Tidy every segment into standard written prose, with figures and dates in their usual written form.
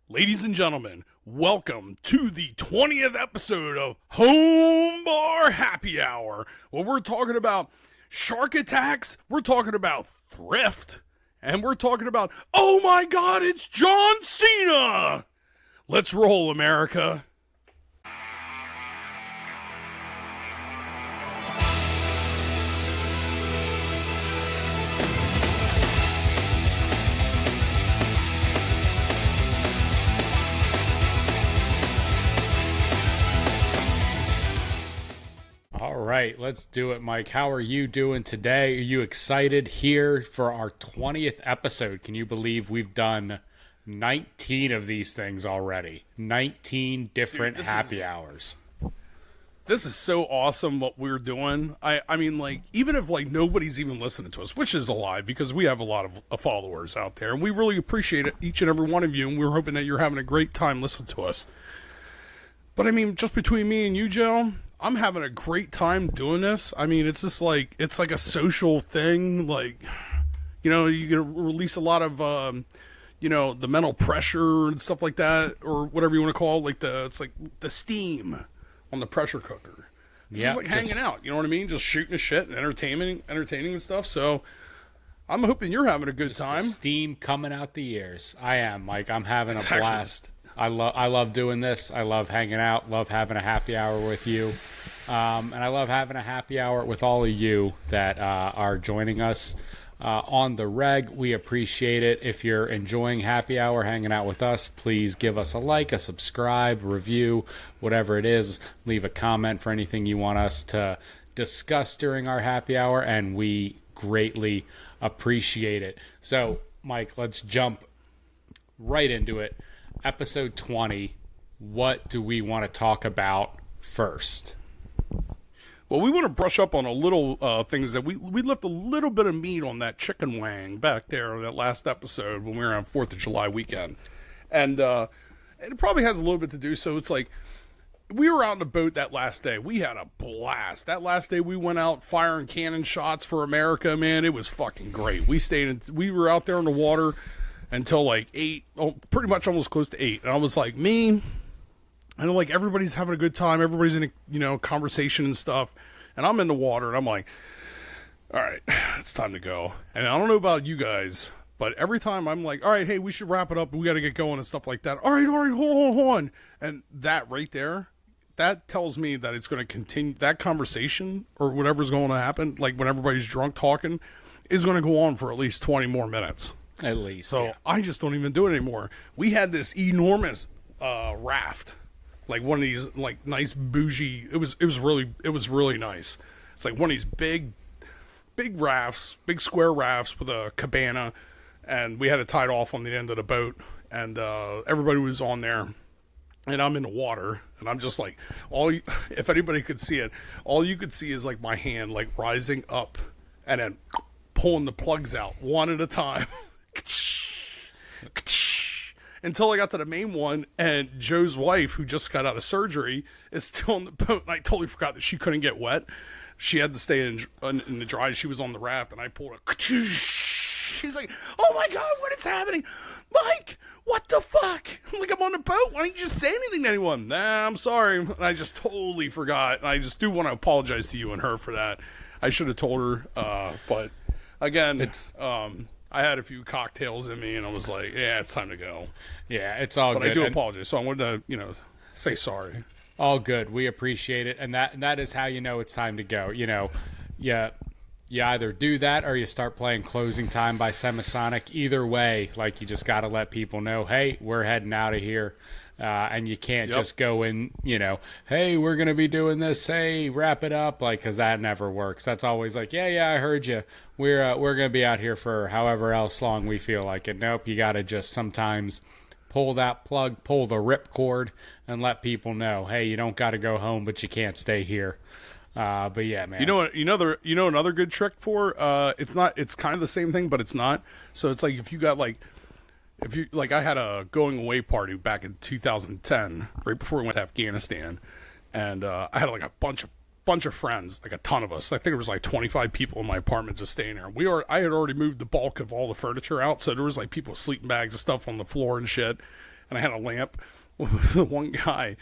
Ladies and gentlemen, welcome to the 20th episode of Home Bar Happy Hour, where we're talking about shark attacks, we're talking about thrift, and we're talking about, oh my god, it's John Cena! Let's roll, America. All right, let's do it, Mike. How are you doing today? Are you excited here for our 20th episode? Can you believe we've done 19 of these things already? 19 different happy hours. This is so awesome what we're doing. I mean, like, even if, like, nobody's even listening to us, which is a lie, because we have a lot of followers out there, and we really appreciate it, each and every one of you, and we're hoping that you're having a great time listening to us. But, I mean, just between me and you, Joe, I'm having a great time doing this. I mean, it's just like, it's like a social thing. Like, you know, you can release a lot of, you know, the mental pressure and stuff like that, or whatever you want to call it. Like it's like the steam on the pressure cooker. It's just like hanging out. You know what I mean? Just shooting the shit and entertaining and stuff. So I'm hoping you're having a good time. The steam coming out the ears. I am, Mike. I'm having a blast. I love doing this. I love hanging out, love having a happy hour with you. And I love having a happy hour with all of you that are joining us on the reg. We appreciate it. If you're enjoying happy hour, hanging out with us, please give us a like, a subscribe, review, whatever it is. Leave a comment for anything you want us to discuss during our happy hour, and we greatly appreciate it. So, Mike, let's jump right into it. Episode 20, what do we want to talk about first? Well, we want to brush up on a little things that we left a little bit of meat on that chicken wang back there on that last episode when we were on 4th of July weekend. And it probably has a little bit to do, so it's like, we were out in the boat that last day. We had a blast. That last day we went out firing cannon shots for America, man. It was fucking great. We were out there in the water until like 8, pretty much almost close to 8. And I was like, I know, like, everybody's having a good time. Everybody's in a, you know, conversation and stuff. And I'm in the water, and I'm like, all right, it's time to go. And I don't know about you guys, but every time I'm like, all right, hey, we should wrap it up. We got to get going and stuff like that. All right, hold on. And that right there, that tells me that it's going to continue. That conversation or whatever's going to happen, like when everybody's drunk talking, is going to go on for at least 20 more minutes. At least. So yeah. I just don't even do it anymore. We had this enormous raft. Like one of these, like, nice bougie. It was really nice. It's like one of these big rafts, big square rafts with a cabana, and we had it tied off on the end of the boat, and everybody was on there, and I'm in the water, and I'm just like, if anybody could see it, all you could see is like my hand like rising up, and then pulling the plugs out one at a time. Until I got to the main one, and Joe's wife, who just got out of surgery, is still in the boat, and I totally forgot that she couldn't get wet. She had to stay in the dry. She was on the raft, and I pulled her. She's like, oh my god, what is happening? Mike, what the fuck? Like, I'm on the boat. Why don't you just say anything to anyone? Nah, I'm sorry. And I just totally forgot. And I just do want to apologize to you and her for that. I should have told her, but again, I had a few cocktails in me, and I was like, yeah, it's time to go. Yeah, it's all good. But I do apologize, so I wanted to, say sorry. All good. We appreciate it, and that is how you know it's time to go. You know, you either do that or you start playing Closing Time by Semisonic. Either way, like, you just got to let people know, hey, we're heading out of here. And you can't just go in, hey, we're going to be doing this. Hey, wrap it up. Like, cause that never works. That's always like, yeah, I heard you. We're going to be out here for however else long we feel like it. Nope. You got to just sometimes pull that plug, pull the rip cord, and let people know, hey, you don't got to go home, but you can't stay here. But yeah, man. Another good trick for, it's kind of the same thing, but it's not. So it's like, if you got I had a going away party back in 2010, right before we went to Afghanistan, and I had like a bunch of friends, like a ton of us. I think it was like 25 people in my apartment just staying there. I had already moved the bulk of all the furniture out, so there was like people with sleeping bags and stuff on the floor and shit. and I had a lamp. The one guy,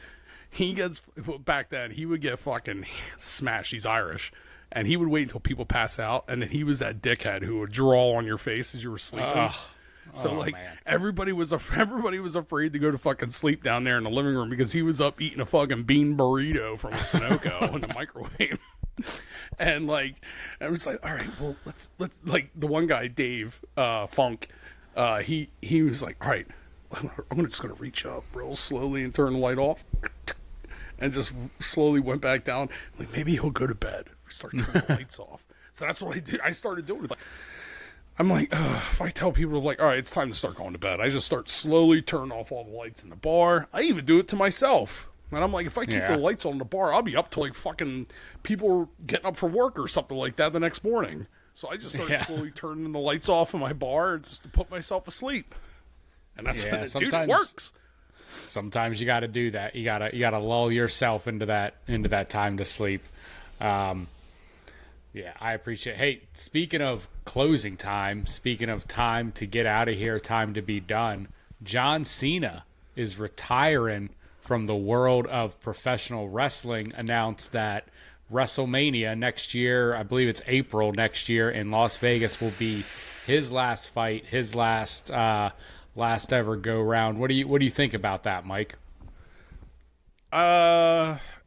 he gets back then. He would get fucking smashed. He's Irish, and he would wait until people pass out, and then he was that dickhead who would draw on your face as you were sleeping. So man. everybody was afraid to go to fucking sleep down there in the living room because he was up eating a fucking bean burrito from a Sunoco in the microwave. And like, I was like, all right, well, let's like the one guy, Dave Funk, he was like, all right, I'm just gonna reach up real slowly and turn the light off, and just slowly went back down. Like maybe he'll go to bed. Start turning the lights off. So that's what I did. I started doing it. Like, I'm like, if I tell people, like, all right, it's time to start going to bed, I just start slowly turning off all the lights in the bar. I even do it to myself. And I'm like, if I keep the lights on in the bar, I'll be up till like fucking people getting up for work or something like that the next morning. So I just started slowly turning the lights off in my bar just to put myself asleep. And that's dude, it works. Sometimes you got to do that. You gotta lull yourself into that time to sleep. Yeah, I appreciate it. Hey, speaking of closing time, speaking of time to get out of here, time to be done, John Cena is retiring from the world of professional wrestling. Announced that WrestleMania next year, I believe it's April next year in Las Vegas, will be his last fight, his last ever go round. What do you think about that, Mike?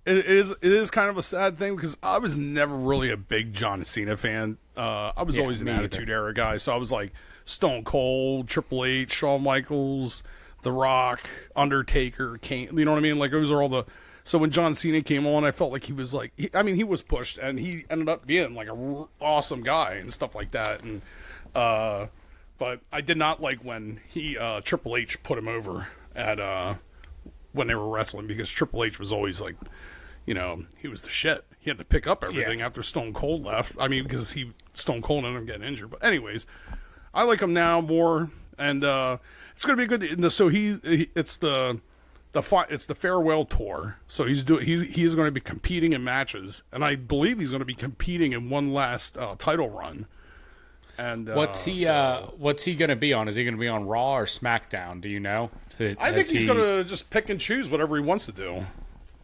It is kind of a sad thing because I was never really a big John Cena fan. I was always an Attitude Era guy, so I was like Stone Cold, Triple H, Shawn Michaels, The Rock, Undertaker, Kane. You know what I mean? Like those are all the. So when John Cena came on, I felt like he was like. He was pushed, and he ended up being like a awesome guy and stuff like that. And but I did not like when Triple H put him over at when they were wrestling because Triple H was always like. You know, he was the shit. He had to pick up everything after Stone Cold left. I mean, because Stone Cold ended up getting injured. But anyways, I like him now more, and it's going to be a good. So it's the farewell tour. So he is going to be competing in matches, and I believe he's going to be competing in one last title run. And what's he going to be on? Is he going to be on Raw or SmackDown? Do you know? I think he's going to just pick and choose whatever he wants to do.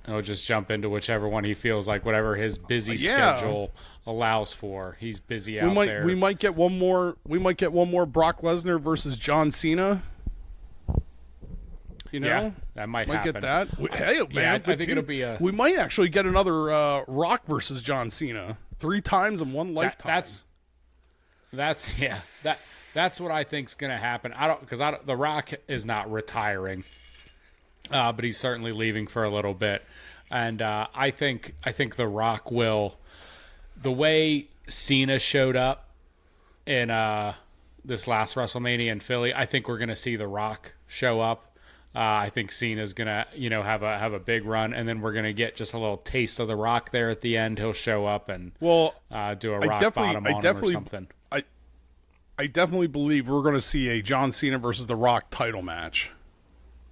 He'll just jump into whichever one he feels like, whatever his busy schedule allows for. He's busy out there. We might get one more. We might get one more Brock Lesnar versus John Cena. You know, yeah, that might happen. Get that. Hey, man, I think it'll be a. We might actually get another Rock versus John Cena 3 times in one lifetime. That's what I think's going to happen. The Rock is not retiring. But he's certainly leaving for a little bit, and I think The Rock will. The way Cena showed up in this last WrestleMania in Philly, I think we're going to see The Rock show up. I think Cena's going to have a big run, and then we're going to get just a little taste of The Rock there at the end. He'll show up and do a rock bottom on him or something. I definitely believe we're going to see a John Cena versus The Rock title match.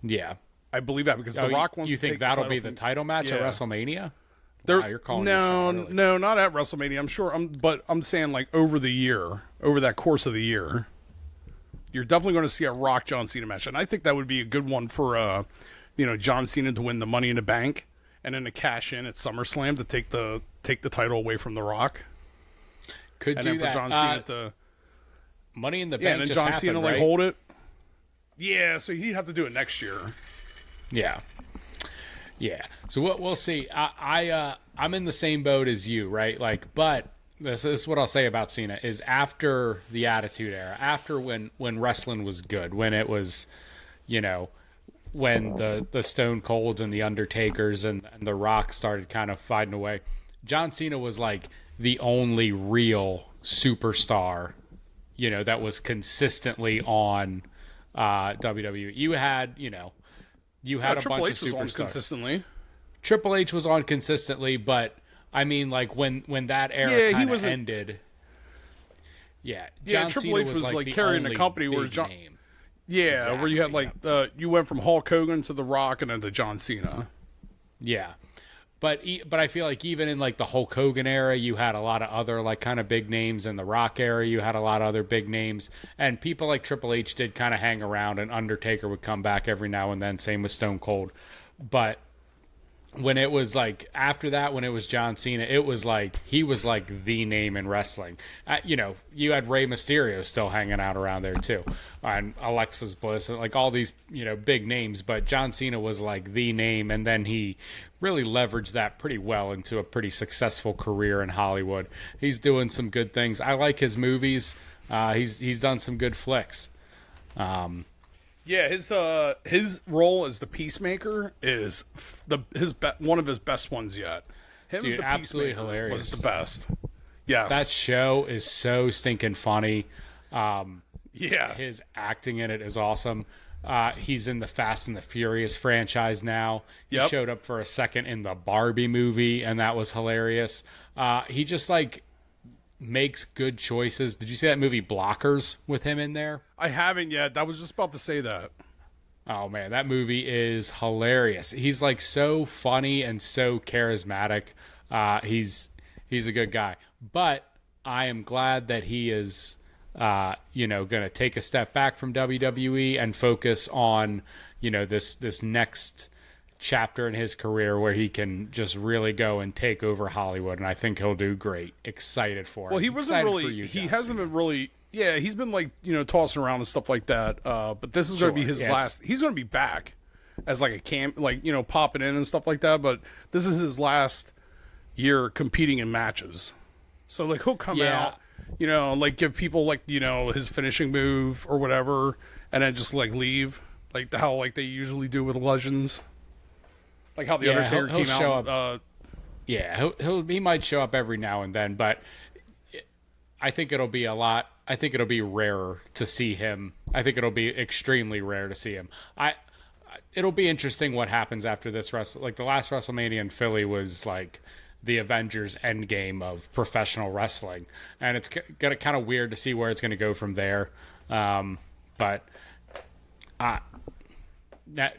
Yeah. I believe that because The Rock wants you to think take that'll be the title match at WrestleMania? Wow, you're calling no, not at WrestleMania. I'm sure. But I'm saying like over that course of the year, you're definitely going to see a Rock John Cena match, and I think that would be a good one for John Cena to win the Money in the Bank, and then to cash in at SummerSlam to take the title away from The Rock. Could and do then that. For John Cena to Money in the Bank. And then just John happened, Cena right? hold it. Yeah, so he'd have to do it next year. Yeah. So we'll see. I'm in the same boat as you, right? Like, but this is what I'll say about Cena is after the Attitude Era, after when wrestling was good, when it was, when the Stone Colds and the Undertakers and the Rock started kind of fighting away. John Cena was like the only real superstar, that was consistently on WWE. You had a Triple bunch H of superstars. was on consistently. Triple H was on consistently, but I mean, like when that era kind of ended. John Triple Cena H was like carrying the company where John. Name. Yeah, Exactly, where you had like you went from Hulk Hogan to The Rock and then to John Cena. Yeah, But I feel like even in like the Hulk Hogan era, you had a lot of other like kind of big names. In the Rock era, you had a lot of other big names, and people like Triple H did kind of hang around, and Undertaker would come back every now and then. Same with Stone Cold. But when it was like after that, when it was John Cena, it was like he was like the name in wrestling. You had Rey Mysterio still hanging out around there too, and Alexis Bliss, and like all these big names. But John Cena was like the name, and then he really leveraged that pretty well into a pretty successful career in Hollywood. He's doing some good things. I like his movies. He's done some good flicks. Yeah, his role as the Peacemaker is one of his best ones yet. Him Dude, as the absolutely Peacemaker hilarious. was the best. Yes, That show is so stinking funny. Yeah, His acting in it is awesome. He's in the Fast and the Furious franchise now. He Yep. showed up for a second in the Barbie movie, and that was hilarious. He just like makes good choices. Did you see that movie Blockers with him in there? I haven't yet. I was just about to say that. Oh man, that movie is hilarious. He's like so funny and so charismatic. He's a good guy. But I am glad that he is going to take a step back from WWE and focus on, this next chapter in his career where he can just really go and take over Hollywood. And I think he'll do great. Excited for it. Well, he wasn't Excited really. for you, He John hasn't Cena. been really. Yeah, he's been like tossing around and stuff like that. But this is going to be his last. He's going to be back as like a camp, like popping in and stuff like that. But this is his last year competing in matches. So like he'll come out, like give people like his finishing move or whatever, and then just like leave, like how like they usually do with legends, like how the Undertaker he'll came show out. up. He might show up every now and then, but I think it'll be I think it'll be rarer to see him. I think it'll be extremely rare to see him. It'll be interesting what happens after this like the last WrestleMania in Philly was like the Avengers Endgame of professional wrestling, and it's kind of weird to see where it's going to go from there. But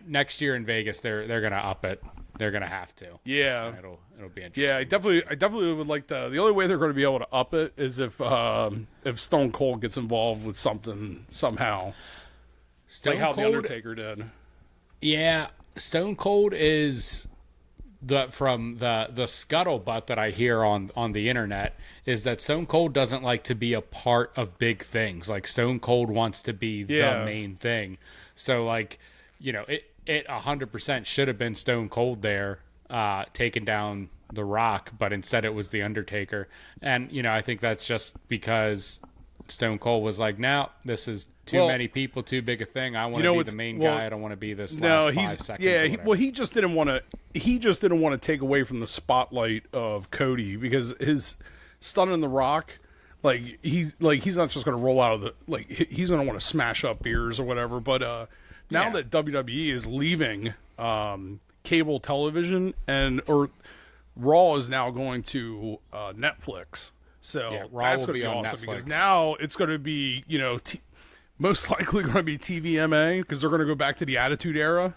next year in Vegas, they're going to up it. They're going to have to. Yeah, and it'll be interesting. Yeah, I definitely would like to. The only way they're going to be able to up it is if Stone Cold gets involved with something somehow, Stone like how Cold, the Undertaker did. Yeah, Stone Cold is from the scuttlebutt that I hear on the internet is that Stone Cold doesn't like to be a part of big things. Like Stone Cold wants to be the main thing. So like, it 100% should have been Stone Cold there, taking down The Rock, but instead it was the Undertaker. And I think that's just because Stone Cold was like, "No, this is too many people, too big a thing. I want to be the main guy. I don't want to be this last 5 seconds." Yeah, he just didn't want to. He just didn't want to take away from the spotlight of Cody because his stunning the Rock, he's not just going to roll out of the he's going to want to smash up beers or whatever. But now that WWE is leaving cable television or Raw is now going to Netflix. So Raw that's will going to be be on awesome Netflix. because now it's going to be, most likely going to be TVMA because they're going to go back to the Attitude Era.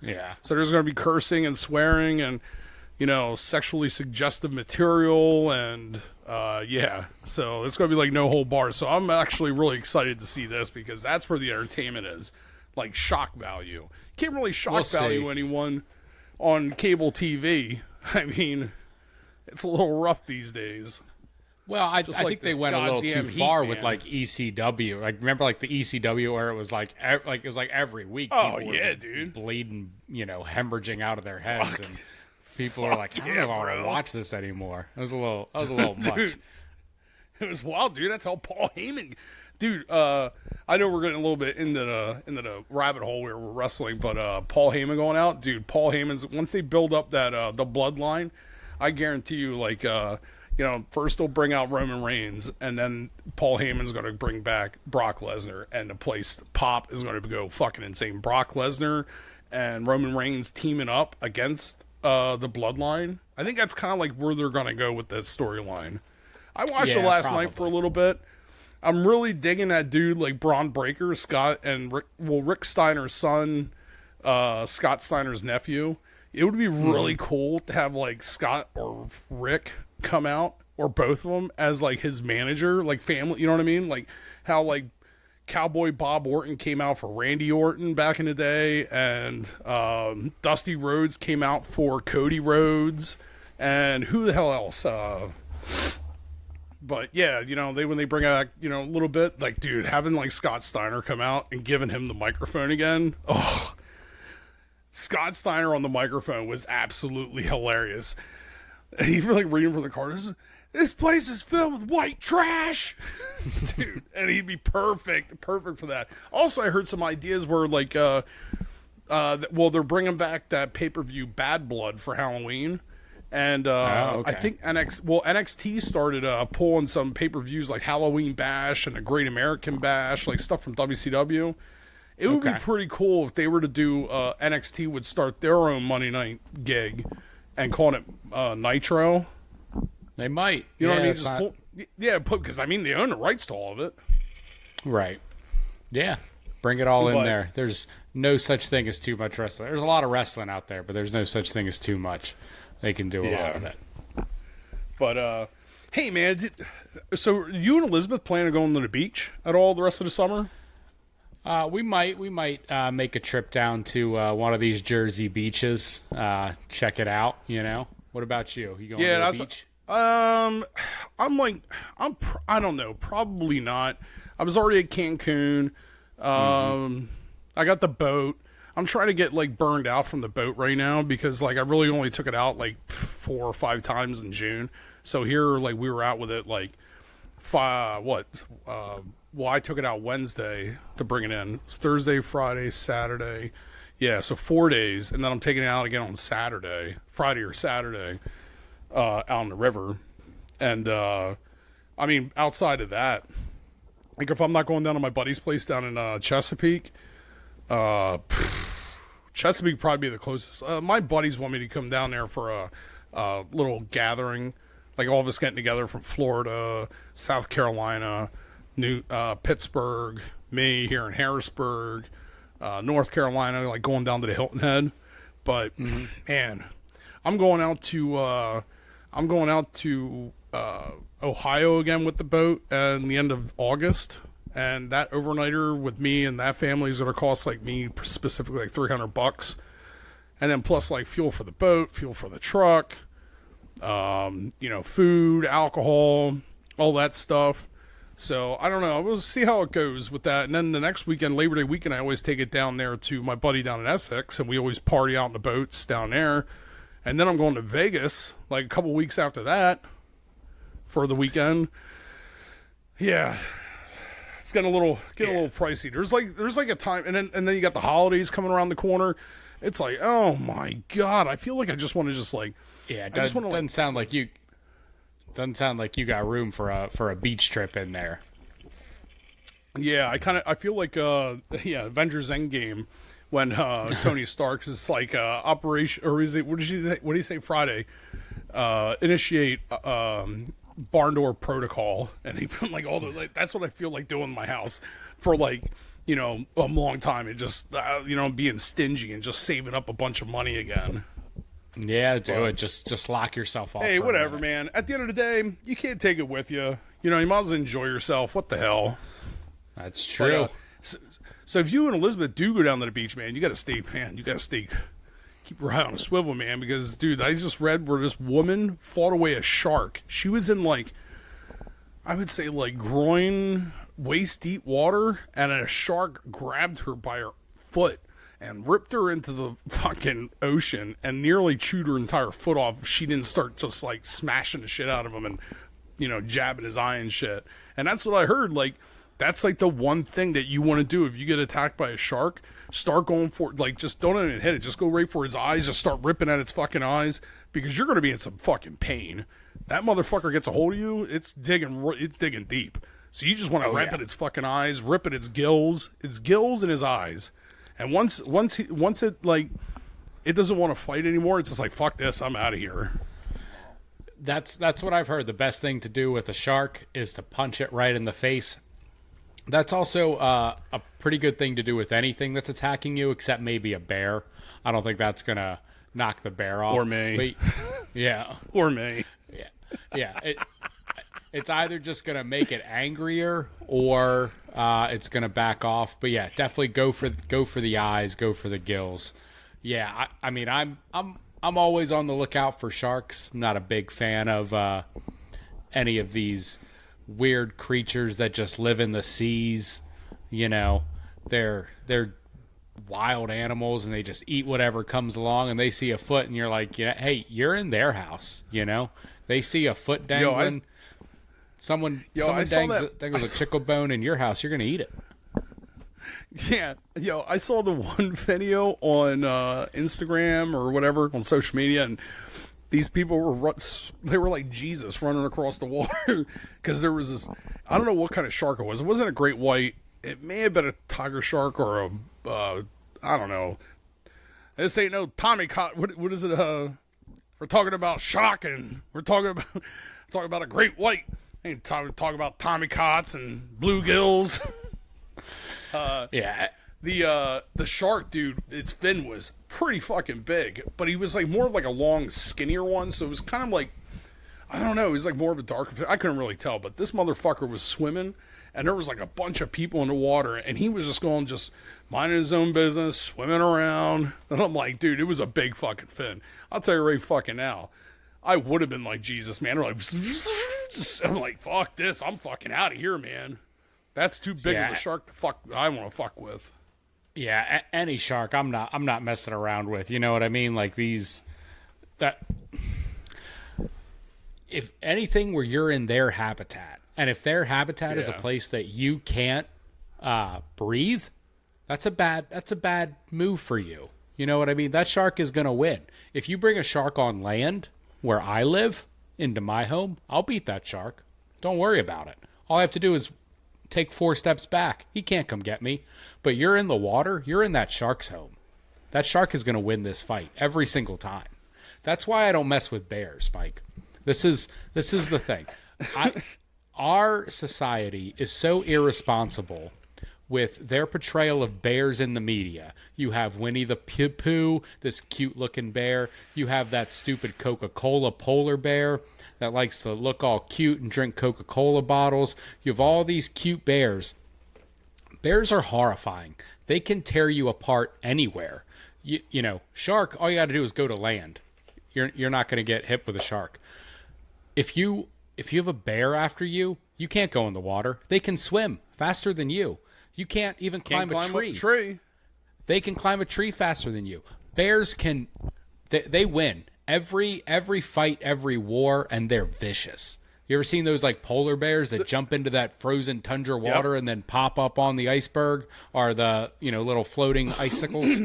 Yeah. So there's going to be cursing and swearing and, sexually suggestive material and, So it's going to be like no whole bar. So I'm actually really excited to see this because that's where the entertainment is. Like shock value. Can't really shock value anyone on cable TV. I mean, it's a little rough these days. Well, I think they went a little too far with like ECW. Like remember like the ECW where it was like it was like every week. Oh people yeah, were dude, bleeding, hemorrhaging out of their heads, and people were like, "I don't want to watch this anymore." It was a little much. It was wild, dude. That's how Paul Heyman. Dude, I know we're getting a little bit into the rabbit hole where we're wrestling, but Paul Heyman going out, dude. Paul Heyman's once they build up that the bloodline, I guarantee you, first they'll bring out Roman Reigns, and then Paul Heyman's going to bring back Brock Lesnar, and the place pop is going to go fucking insane. Brock Lesnar and Roman Reigns teaming up against the bloodline. I think that's kind of like where they're going to go with this storyline. I watched it last night for a little bit. I'm really digging that dude like Braun Breaker, Scott, and Rick Steiner's son, Scott Steiner's nephew. It would be really cool to have like Scott or Rick come out, or both of them, as like his manager, like family. You know what I mean? Like how like Cowboy Bob Orton came out for Randy Orton back in the day, and Dusty Rhodes came out for Cody Rhodes, and who the hell else? But yeah, you know, when they bring back, you know, a little bit, like, dude, having like Scott Steiner come out and giving him the microphone again. Oh, Scott Steiner on the microphone was absolutely hilarious. And even like reading from the card, this place is filled with white trash, dude. And he'd be perfect for that. Also, I heard some ideas where like, well, they're bringing back that pay-per-view Bad Blood for Halloween. And okay. I think NXT started pulling some pay-per-views like Halloween Bash and a Great American Bash, like stuff from WCW. It would be pretty cool if they were to do NXT would start their own Monday night gig and call it Nitro. They might. You know what I mean? Because I mean they own the rights to all of it. Right. Yeah. Bring it all in there. There's no such thing as too much wrestling. There's a lot of wrestling out there, but there's no such thing as too much. They can do a lot of it. But, hey, man, so you and Elizabeth plan on going to the beach at all the rest of the summer? We might make a trip down to one of these Jersey beaches. Check it out, you know. What about you? You going to the beach? I don't know. Probably not. I was already at Cancun. I got the boat. I'm trying to get like burned out from the boat right now because like I really only took it out like 4 or 5 times in June. So here, like we were out with it like well, I took it out Wednesday to bring it in. It's Thursday, Friday, Saturday. Yeah, so 4 days, and then I'm taking it out again on Friday or Saturday, out on the river. And I mean, outside of that, like if I'm not going down to my buddy's place down in Chesapeake. Chesapeake would probably be the closest. My buddies want me to come down there for a little gathering, like all of us getting together from Florida, South Carolina, Pittsburgh, me here in Harrisburg, North Carolina, like going down to the Hilton Head. But man, I'm going out to Ohio again with the boat in the end of August. And that overnighter with me and that family is going to cost like me specifically like $300, and then plus like fuel for the boat, fuel for the truck, you know, food, alcohol, all that stuff. So I don't know. We'll see how it goes with that. And then the next weekend, Labor Day weekend, I always take it down there to my buddy down in Essex, and we always party out in the boats down there. And then I'm going to Vegas like a couple weeks after that for the weekend. Yeah. It's getting a little pricey. There's like a time, and then you got the holidays coming around the corner. It's like, oh my god, I feel like I just want to just like, yeah. Doesn't sound like you got room for a beach trip in there. Yeah, I feel like Avengers Endgame when Tony Stark is like Operation, or is it what did he say Friday? Initiate barn door protocol, and he put like all the like, that's what I feel like doing in my house for like, you know, a long time, and just you know, being stingy and just saving up a bunch of money again. Yeah, do it. Just lock yourself off. Hey, whatever, man. At the end of the day, you can't take it with you. You know, you might as well enjoy yourself. What the hell? That's true. But, so if you and Elizabeth do go down to the beach, man, you got to stay. Keep your eye on a swivel, man, because, dude, I just read where this woman fought away a shark. She was in, like, I would say, like, groin, waist-deep water, and a shark grabbed her by her foot and ripped her into the fucking ocean and nearly chewed her entire foot off if she didn't start just, like, smashing the shit out of him and, you know, jabbing his eye and shit. And that's what I heard, like, that's, like, the one thing that you want to do if you get attacked by a shark. Start going for it. Like, just don't even hit it. Just go right for its eyes. Just start ripping at its fucking eyes, because you're going to be in some fucking pain. That motherfucker gets a hold of you, it's digging deep. So you just want to rip at its fucking eyes, rip at its gills and his eyes. And once it, like, it doesn't want to fight anymore, it's just like, fuck this, I'm out of here. That's what I've heard. The best thing to do with a shark is to punch it right in the face. That's also a pretty good thing to do with anything that's attacking you, except maybe a bear. I don't think that's going to knock the bear off. Or me. But, yeah. Or me. Yeah. It's either just going to make it angrier or it's going to back off. But yeah, definitely go for the eyes, go for the gills. Yeah, I mean, I'm always on the lookout for sharks. I'm not a big fan of any of these weird creatures that just live in the seas. You know, they're wild animals and they just eat whatever comes along, and they see a foot and you're like, yeah, hey, you're in their house. You know, they see a foot dangling. Someone dangles a chickle bone in your house, you're gonna eat it. Yeah, I saw the one video on Instagram or whatever on social media, and these people were like Jesus running across the water because there was this, I don't know what kind of shark it was. It wasn't a great white. It may have been a tiger shark or a I don't know. This ain't no Tommy cod. What is it? We're talking about shocking. We're talking about a great white. Ain't talk about Tommy cots and bluegills. Yeah. The shark, dude, its fin was pretty fucking big, but he was like more of like a long, skinnier one, so it was kind of like, I don't know, he was like more of a darker fin. I couldn't really tell, but this motherfucker was swimming, and there was like a bunch of people in the water, and he was just minding his own business, swimming around, and I'm like, dude, it was a big fucking fin. I'll tell you right fucking now, I would have been like Jesus, man. I'm like, fuck this, I'm fucking out of here, man. That's too big of a shark to fuck. I want to fuck with. Yeah, any shark, I'm not messing around with. You know what I mean? Like if anything where you're in their habitat, and if their habitat is a place that you can't breathe, that's a bad move for you. You know what I mean? That shark is gonna win. If you bring a shark on land where I live into my home, I'll beat that shark. Don't worry about it. All I have to do is take 4 steps back. He can't come get me. But you're in the water. You're in that shark's home. That shark is going to win this fight every single time. That's why I don't mess with bears, Mike. This is the thing. Our society is so irresponsible with their portrayal of bears in the media. You have Winnie the Pooh, this cute-looking bear. You have that stupid Coca-Cola polar bear that likes to look all cute and drink Coca-Cola bottles. You have all these cute bears. Bears are horrifying. They can tear you apart anywhere. You know, shark, all you got to do is go to land. You're not going to get hit with a shark. If you have a bear after you, you can't go in the water. They can swim faster than you. You can't even climb a tree. They can climb a tree faster than you. Bears can, they win every fight, every war, and they're vicious. You ever seen those like polar bears that jump into that frozen tundra water and then pop up on the iceberg, or the little floating icicles?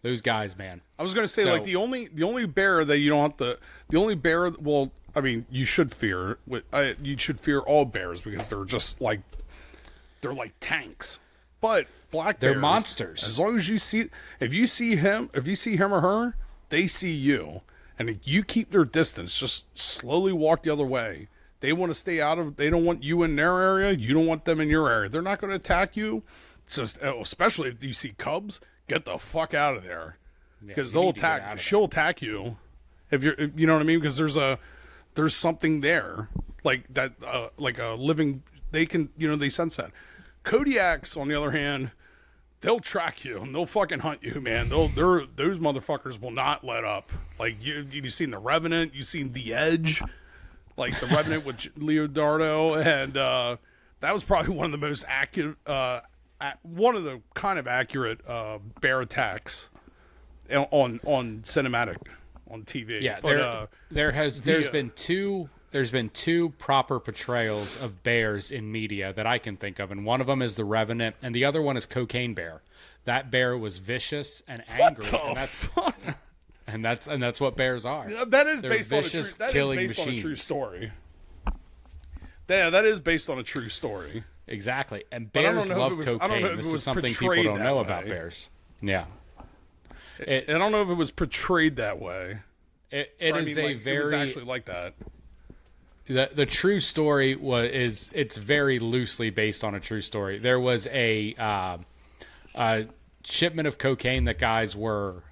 Those guys, man. I was gonna say, like, the only bear that you don't have the only bear. Well, I mean, you should fear. You should fear all bears because they're just like. They're like tanks, but black bears, they're monsters. As long as if you see him or her, they see you, and if you keep their distance, just slowly walk the other way. They want to stay they don't want you in their area. You don't want them in your area. They're not going to attack you. It's just, especially if you see cubs, get the fuck out of there, because they'll attack. She'll attack you if you're, you know what I mean? Because there's something there, like that, like a living. They can, they sense that. Kodiaks, on the other hand, they'll track you and they'll fucking hunt you, man. Those motherfuckers will not let up. Like you've seen The Revenant, you've seen The Edge, like The Revenant with Leonardo, and that was probably one of the most accurate, one of the kind of accurate bear attacks on cinematic on TV. Yeah, but, There's been two proper portrayals of bears in media that I can think of, and one of them is The Revenant, and the other one is Cocaine Bear. That bear was vicious and angry, and that's what bears are. That is based on a true story. Yeah, that is based on a true story. Exactly, and bears love cocaine. This is something people don't know about bears. Yeah, I don't know if it was portrayed that way. It was actually like that. The true story it's very loosely based on a true story. There was a shipment of cocaine that guys were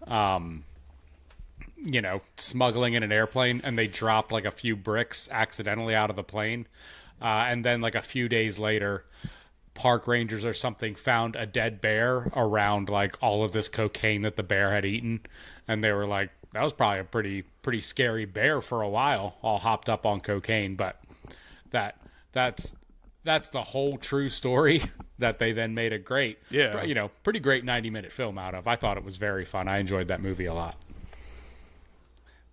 smuggling in an airplane, and they dropped like a few bricks accidentally out of the plane. And then like a few days later, park rangers or something found a dead bear around like all of this cocaine that the bear had eaten. And they were like, that was probably a pretty scary bear for a while, all hopped up on cocaine. But that's the whole true story that they then made a great, pretty great 90-minute film out of. I thought it was very fun. I enjoyed that movie a lot.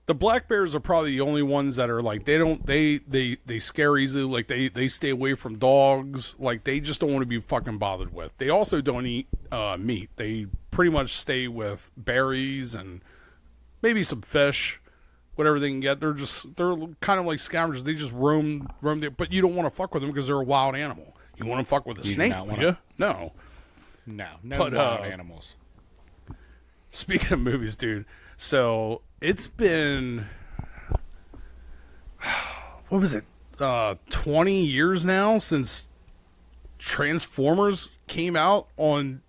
The black bears are probably the only ones that are like, they scare easily. Like they stay away from dogs. Like they just don't want to be fucking bothered with. They also don't eat meat. They pretty much stay with berries and maybe some fish, whatever they can get. They're kind of like scavengers. They just roam there, but you don't want to fuck with them because they're a wild animal. You want to fuck with a snake, would you? No wild animals. Speaking of movies, dude, so it's been, what was it, 20 years now since Transformers came out on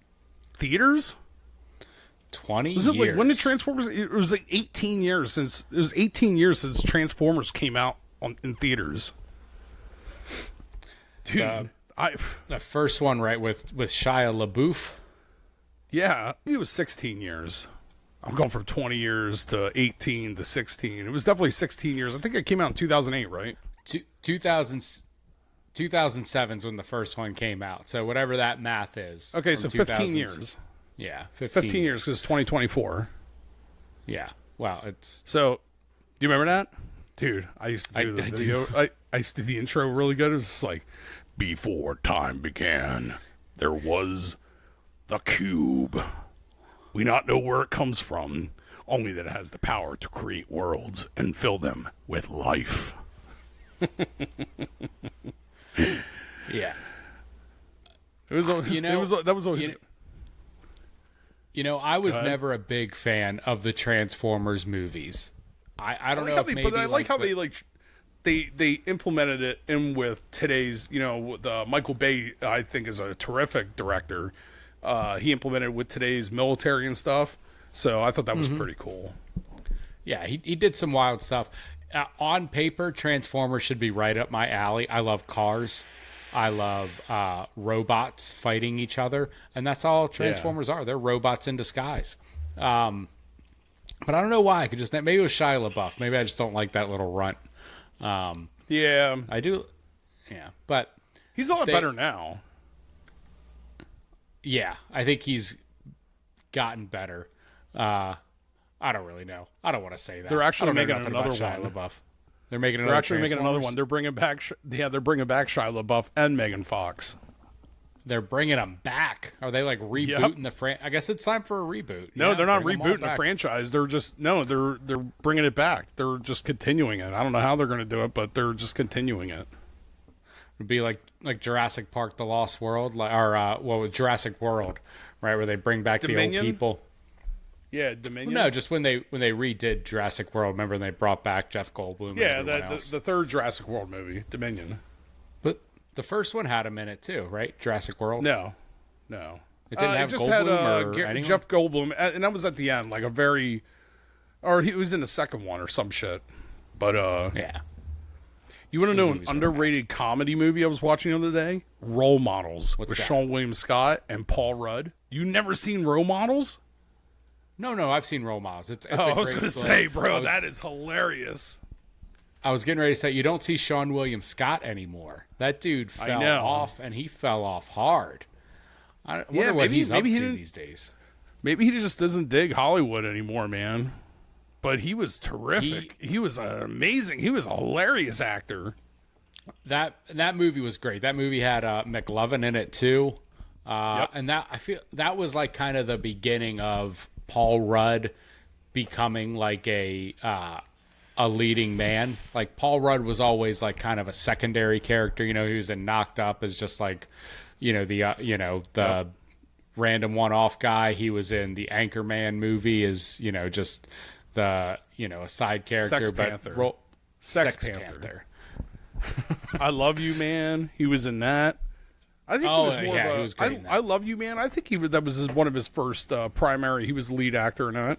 theaters? 20 was it years. Like when did Transformers? It was like 18 years since Transformers came out in theaters. Dude, the first one, right, with Shia LaBeouf. Yeah, it was 16 years. I'm going from 20 years to 18 to 16. It was definitely 16 years. I think it came out in 2008, right? 2007 is when the first one came out. So whatever that math is. Okay, so 15 years. Yeah, 15 years because it's 2024. Yeah. Wow, it's... So, do you remember that? Dude, I used to do the video. I used to do the intro really good. It was just like, before time began, there was the cube. We not know where it comes from, only that it has the power to create worlds and fill them with life. Yeah. It was, that was always... I was never a big fan of the Transformers movies. I don't know if maybe... But I like how they implemented it in with today's, Michael Bay, I think, is a terrific director. He implemented with today's military and stuff. So I thought that was pretty cool. Yeah, he did some wild stuff. On paper, Transformers should be right up my alley. I love cars. I love robots fighting each other. And that's all Transformers are. They're robots in disguise. But I don't know why. I could just... Maybe it was Shia LaBeouf. Maybe I just don't like that little runt. Yeah. I do. Yeah, but... He's a lot better now. Yeah, I think he's gotten better. I don't really know. I don't want to say that. They're actually making another one. They're making another. They're actually making another one. They're bringing back. They're bringing back Shia LaBeouf and Megan Fox. They're bringing them back. Are they like rebooting the franchise? I guess it's time for a reboot. No, they're not rebooting the franchise. They're just they're bringing it back. They're just continuing it. I don't know how they're going to do it, but they're just continuing it. It'd be like Jurassic Park: The Lost World, or Jurassic World, right, where they bring back Dominion? The old people. Yeah, Dominion. Well, no, just when they redid Jurassic World. Remember, when they brought back Jeff Goldblum. Yeah, and else. the third Jurassic World movie, Dominion. But the first one had him in it too, right? Jurassic World. No. It didn't have just Goldblum had or anyone? Jeff Goldblum, and that was at the end, like a very, or he was in the second one or some shit. But yeah. You want to know an underrated comedy movie I was watching the other day? Role Models with Sean William Scott and Paul Rudd. You never seen Role Models? No, I've seen Role Models. It's I was going to say, bro, that is hilarious. I was getting ready to say, you don't see Sean William Scott anymore. That dude fell off, and he fell off hard. I wonder what he's up to these days. Maybe he just doesn't dig Hollywood anymore, man. But he was terrific. He was amazing. He was a hilarious actor. That movie was great. That movie had McLovin in it too, and I feel that was like kind of the beginning of Paul Rudd becoming like a leading man. Like Paul Rudd was always like kind of a secondary character. He was in Knocked Up as just like the random one-off guy. He was in the Anchorman movie as just the a side character. Sex Panther. I Love You, Man. He was in that. I think he was more he was great in that. I Love You, Man. I think that was one of his first primary. He was the lead actor in that.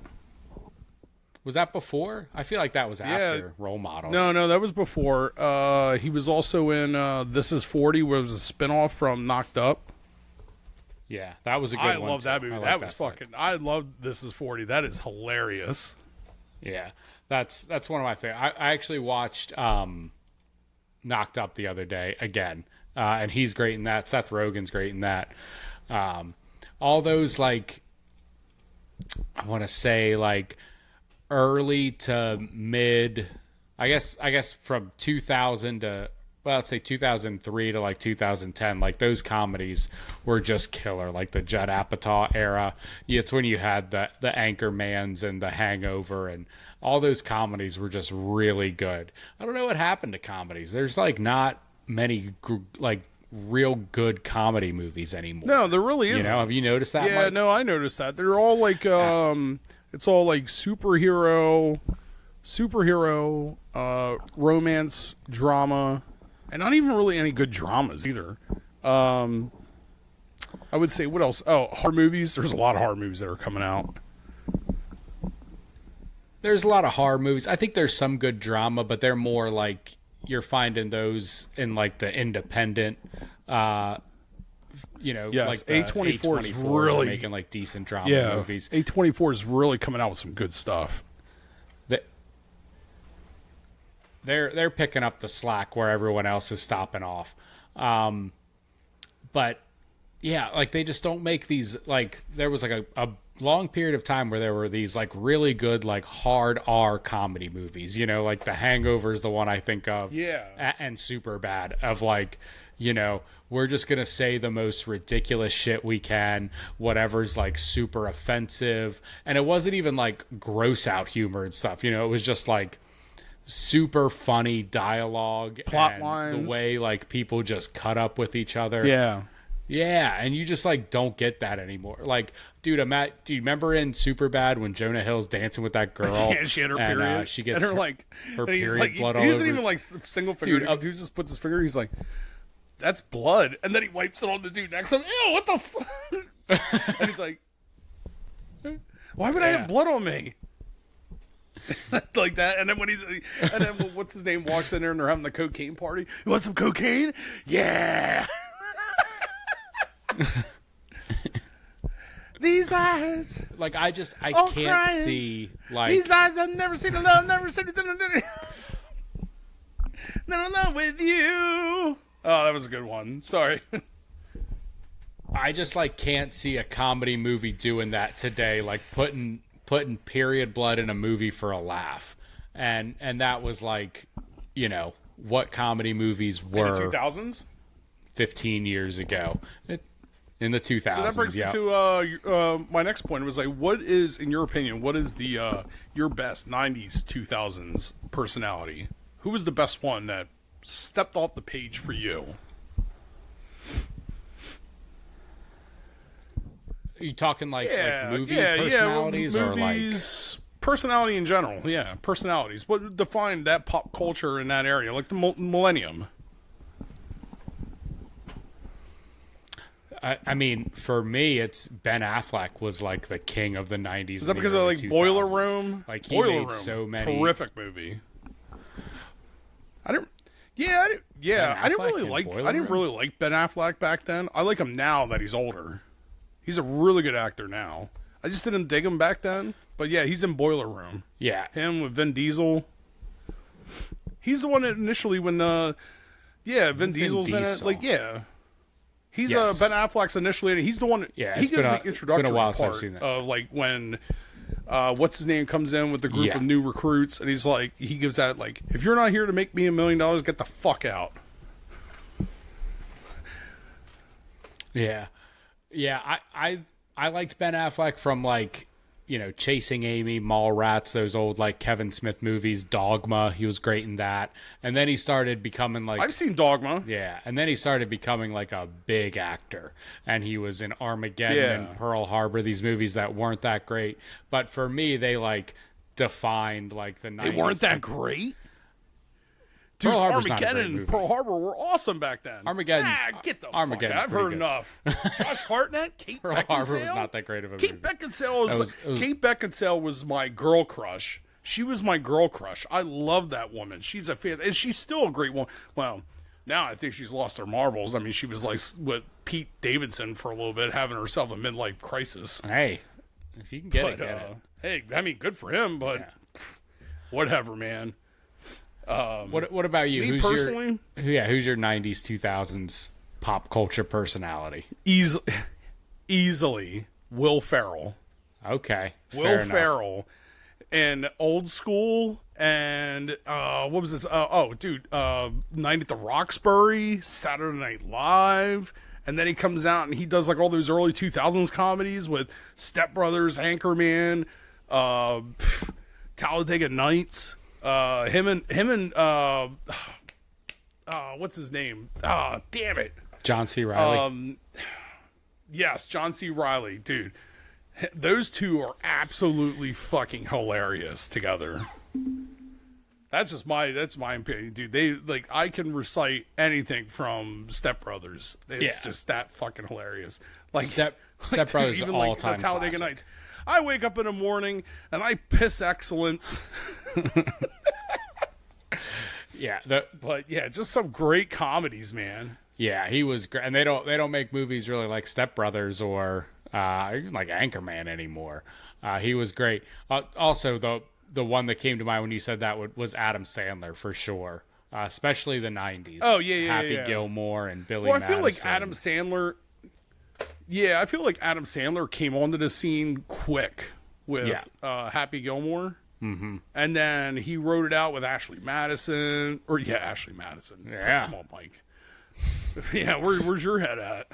Was that before? I feel like that was after Role Models. No, that was before. He was also in This Is 40, where it was a spinoff from Knocked Up. Yeah, that was a good one. I love that movie. That was fucking. I love This Is 40. That is hilarious. Yeah, that's one of my favorite. I actually watched Knocked Up the other day again, and he's great in that. Seth Rogen's great in that. All those, like, I want to say, like, early to mid, I guess from 2000 to, well, let's say 2003 to like 2010, like those comedies were just killer. Like the Judd Apatow era, it's when you had the Anchormans and the Hangover, and all those comedies were just really good. I don't know what happened to comedies. There's like not many like real good comedy movies ananymore. No, there really isn't. You know, have you noticed that? Yeah, Mike? no, I noticed that. They're all like it's all like superhero, romance, drama, and not even really any good dramas either. I would say, what else? Oh, horror movies. There's a lot of horror movies that are coming out. There's a lot of horror movies. I think there's some good drama, but they're more like you're finding those in like the independent, Yes, like A24 is A24s really making like decent drama movies. A24 is really coming out with some good stuff. They're picking up the slack where everyone else is stopping off. But yeah, like they just don't make these, like there was like a long period of time where there were these like really good like hard R comedy movies, you know, like The Hangover is the one I think of. Yeah. And Superbad, of like, you know, we're just going to say the most ridiculous shit we can, whatever's like super offensive. And it wasn't even like gross out humor and stuff, you know, it was just like super funny dialogue, plot lines, the way like people just cut up with each other. Yeah, and you just like don't get that anymore. Like, dude, do you remember in Superbad when Jonah Hill's dancing with that girl? Yeah, she had her period. She gets and her period like, blood he all over. He doesn't even like single finger. Dude just puts his finger. He's like, "That's blood," and then he wipes it on the dude next to him. Ew, what the fuck? And he's like, "Why would I have blood on me?" Like that, and then what's his name walks in there and they're having the cocaine party. You want some cocaine? Yeah. These eyes, like I can't crying. see like these eyes. I've never seen a love, never seen anything. Never in love with you. Oh, that was a good one. Sorry. I just like can't see a comedy movie doing that today, like putting period blood in a movie for a laugh. And that was like, you know, what comedy movies were in the 2000s? 15 years ago. In the 2000s. So that brings me to my next point. It was like, what is, in your opinion, what is the your best 90s, 2000s personality? Who was the best one that stepped off the page for you? Are you talking like movie personalities or like personality in general? Yeah, personalities. What defined that pop culture in that area, like the millennium? I mean, for me, it's Ben Affleck was like the king of the 90s. Is that because of like 2000s. Boiler Room? Like he Boiler made Room, so many terrific movie. I didn't really like Ben Affleck back then. I like him now that he's older. He's a really good actor now. I just didn't dig him back then. But yeah, he's in Boiler Room. Yeah. Him with Vin Diesel. He's the one that initially when Vin Diesel's in it. Like, yeah. He's Ben Affleck's initially. He's the one. Yeah, he gives the introductory part I've seen that. of like when what's his name comes in with the group of new recruits, and he's like, he gives that like, if you're not here to make me $1 million, get the fuck out. Yeah, I liked Ben Affleck from like, you know, Chasing Amy, Mallrats, those old like Kevin Smith movies, Dogma. He was great in that. And then he started becoming like... I've seen Dogma. Yeah. And then he started becoming like a big actor. And he was in Armageddon and Pearl Harbor, these movies that weren't that great. But for me, they like defined like the 90s. They weren't that great? Dude, Pearl Harbor's Armageddon and Pearl Harbor were awesome back then. Get the fuck out. I've heard enough. Josh Hartnett, Kate Pearl Beckinsale. Harbor was not that great of a movie. Kate Beckinsale was my girl crush. She was my girl crush. I love that woman. She's a fan, and she's still a great woman. Well, now I think she's lost her marbles. I mean, she was like with Pete Davidson for a little bit, having herself a midlife crisis. Hey, if you can get it, get it. Hey, I mean, good for him, but whatever, man. What about you? Me personally? Who's your 90s, 2000s pop culture personality? Easily Will Ferrell. Okay. Will Ferrell. And Old School, and what was this? Night at the Roxbury, Saturday Night Live, and then he comes out and he does like all those early 2000s comedies with Step Brothers, Anchorman, Talladega Nights. Him and what's his name? Damn it, John C. Reilly. Yes, John C. Reilly, dude. Those two are absolutely fucking hilarious together. That's my opinion, dude. They like, I can recite anything from Step Brothers. It's just that fucking hilarious. Like Step Brothers, even all like time Talladega classic. Nights. I wake up in the morning and I piss excellence. Yeah, but yeah, just some great comedies, man. Yeah, he was great, and they don't make movies really like Step Brothers or like Anchorman anymore. He was great. Also, the one that came to mind when you said that was Adam Sandler for sure, especially the 90s. Oh yeah, Happy Gilmore and Billy. Well, I feel Madison. like Adam Sandler. Yeah, I feel like Adam Sandler came onto the scene quick with Happy Gilmore. Mm-hmm. And then he wrote it out with Ashley Madison. Yeah. Come on, Mike. Yeah, where's your head at?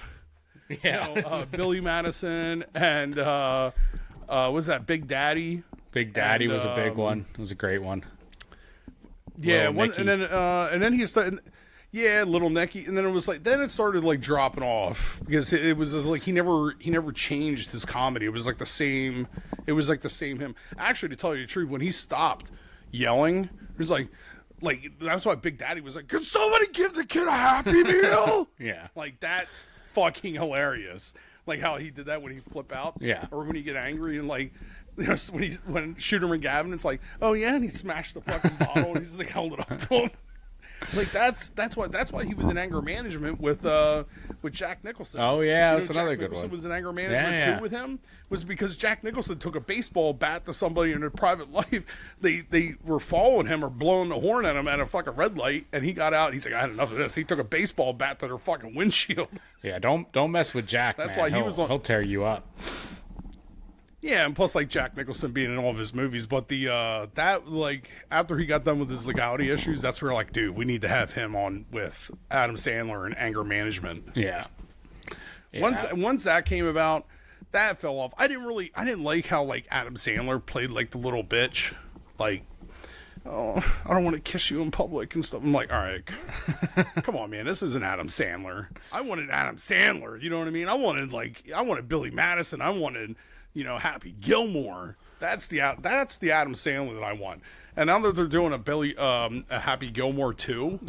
Yeah. Billy Madison and was that Big Daddy? Big Daddy was a big one. It was a great one. Yeah, Little and then he started. Yeah, Little Nicky, and then it started like dropping off because it was like he never changed his comedy. It was like the same. It was like the same him. Actually, to tell you the truth, when he stopped yelling, it was like that's why Big Daddy was like, "Can somebody give the kid a Happy Meal?" Yeah, like that's fucking hilarious. Like how he did that when he flip out, or when he get angry and like. You know, when Shooter McGavin, it's like, oh yeah, and he smashed the fucking bottle and he's like held it up to him. Like that's why he was in anger management with Jack Nicholson. Oh yeah, you know, that's another Jack good Nicholson one. Was in anger management too with him was because Jack Nicholson took a baseball bat to somebody in their private life. They were following him or blowing the horn at him at a fucking red light, and he got out. He's like, I had enough of this. He took a baseball bat to their fucking windshield. Yeah, don't mess with Jack. That's man. why he'll tear you up. Yeah, and plus like Jack Nicholson being in all of his movies, but the that like after he got done with his legality issues, that's where like, dude, we need to have him on with Adam Sandler and anger management. Yeah. Once that came about, that fell off. I didn't like how like Adam Sandler played like the little bitch, like, oh, I don't want to kiss you in public and stuff. I'm like, all right, come on, man, this isn't Adam Sandler. I wanted Adam Sandler, you know what I mean? I wanted Billy Madison. I wanted, Happy Gilmore. That's the Adam Sandler that I want. And now that they're doing a Happy Gilmore 2,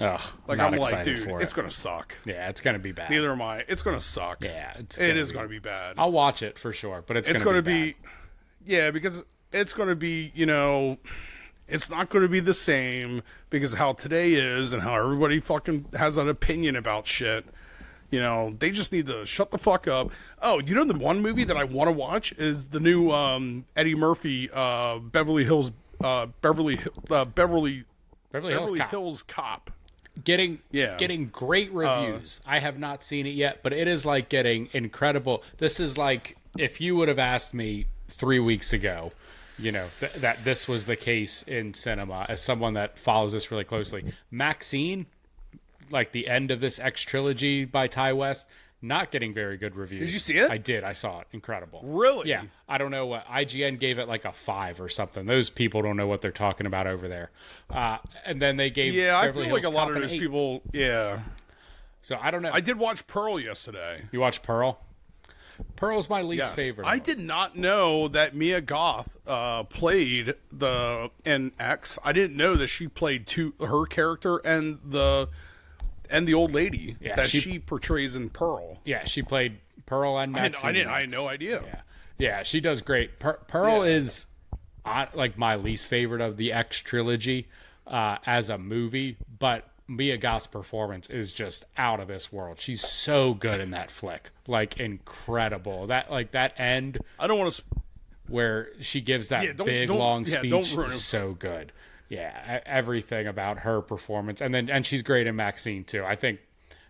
like I'm like, dude, it's gonna suck. Yeah, it's gonna be bad. Neither am I. It's gonna suck. Yeah, it is gonna be bad. I'll watch it for sure, but it's gonna be bad. Yeah, because it's gonna be, it's not gonna be the same because of how today is and how everybody fucking has an opinion about shit. They just need to shut the fuck up. Oh, the one movie that I want to watch is the new Eddie Murphy Beverly Hills Cop. Getting great reviews. I have not seen it yet, but it is like getting incredible. This is like if you would have asked me 3 weeks ago, that this was the case in cinema as someone that follows this really closely. Maxine, like the end of this X trilogy by Ty West, not getting very good reviews. Did you see it? I did. I saw it. Incredible. Really? Yeah. I don't know what IGN gave it like a 5 or something. Those people don't know what they're talking about over there. And then they gave I Beverly feel like Hills a lot Cop of an those 8. people. Yeah. So I don't know. I did watch Pearl yesterday. You watched Pearl? Pearl's my least favorite. I did not know that Mia Goth played in X. I didn't know that she played her character and the old lady that she portrays in Pearl. Yeah, she played Pearl and Maxine. I had no idea. Yeah, she does great. Pearl is like my least favorite of the X trilogy as a movie, but Mia Goth's performance is just out of this world. She's so good in that flick, like incredible. That end. I don't want to. Where she gives that big long speech is so good. Yeah, everything about her performance, and she's great in Maxine too. I think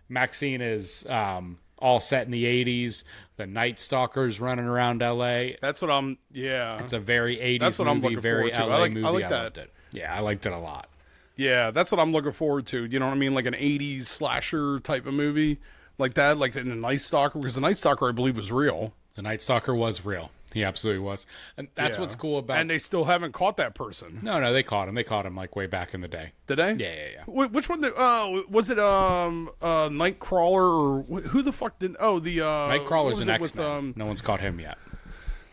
Maxine is all set in the '80s. The Night Stalker's running around L.A. That's what I'm. Yeah, it's a very '80s that's what movie, I'm looking very forward to. LA movie. I like that. Loved it. Yeah, I liked it a lot. Yeah, that's what I'm looking forward to. You know what I mean? Like an '80s slasher type of movie, like that, like in the Night Stalker, because the Night Stalker, I believe, was real. The Night Stalker was real. He absolutely was. And that's what's cool about... And they still haven't caught that person. No, they caught him. They caught him, like, way back in the day. Did they? Yeah. Which one? Was it Nightcrawler, or who the fuck didn't... Oh, the... Nightcrawler's an X-Men. No one's caught him yet.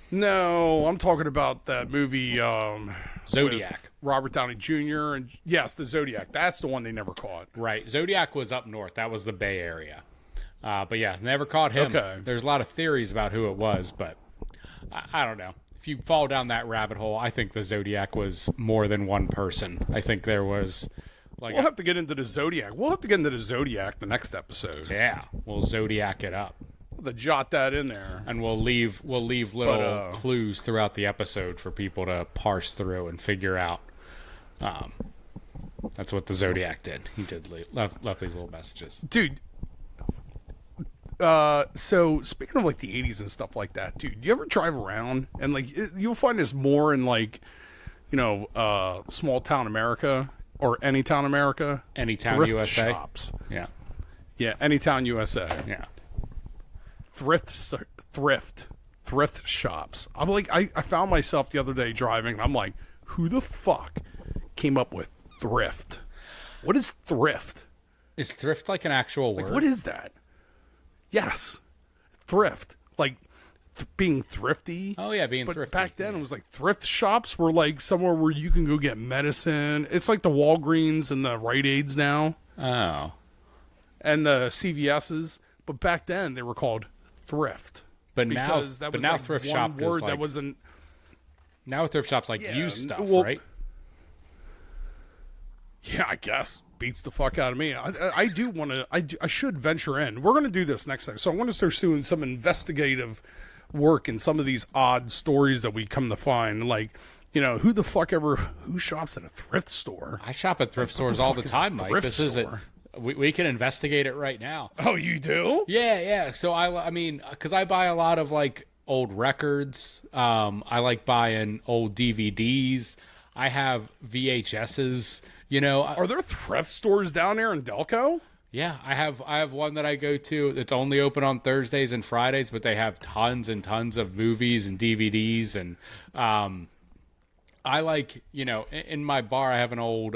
No, I'm talking about that movie... Zodiac. Robert Downey Jr. And yes, the Zodiac. That's the one they never caught. Right. Zodiac was up north. That was the Bay Area. But yeah, never caught him. Okay. There's a lot of theories about who it was, but... I don't know. If you fall down that rabbit hole, I think the Zodiac was more than one person. I think there was like we'll have to get into the Zodiac. We'll have to get into the Zodiac the next episode. Yeah, we'll Zodiac it up. We'll have to jot that in there. And we'll leave little clues throughout the episode for people to parse through and figure out. That's what the Zodiac did. He did left these little messages. Dude, so speaking of like the 80s and stuff like that, dude, you ever drive around and like you'll find this more in like, you know, small town America or any town USA. Shops. Yeah, any town USA. Yeah. Thrift shops. I'm like, I found myself the other day driving. I'm like, who the fuck came up with thrift? What is thrift? Is thrift like an actual word? Like, what is that? Yes, thrift, like being thrifty. Oh yeah, being thrifty. But back then it was like thrift shops were like somewhere where you can go get medicine. It's like the Walgreens and the Rite Aids now. Oh, and the CVS's. But back then they were called thrift. But now thrift shop word is like, that wasn't. Now thrift shops like used stuff, right? Yeah, I guess. Beats the fuck out of me. I do want to. I should venture in. We're going to do this next time. So I'm going to start doing some investigative work in some of these odd stories that we come to find. Like, you know, who shops at a thrift store? I shop at thrift stores all the time, Mike. This isn't. We can investigate it right now. Oh, you do? Yeah. So I mean, because I buy a lot of like old records. I like buying old DVDs. I have VHSs. You know, are there thrift stores down there in Delco? Yeah, I have one that I go to. It's only open on Thursdays and Fridays, but they have tons and tons of movies and DVDs. And I like, you know, in my bar I have an old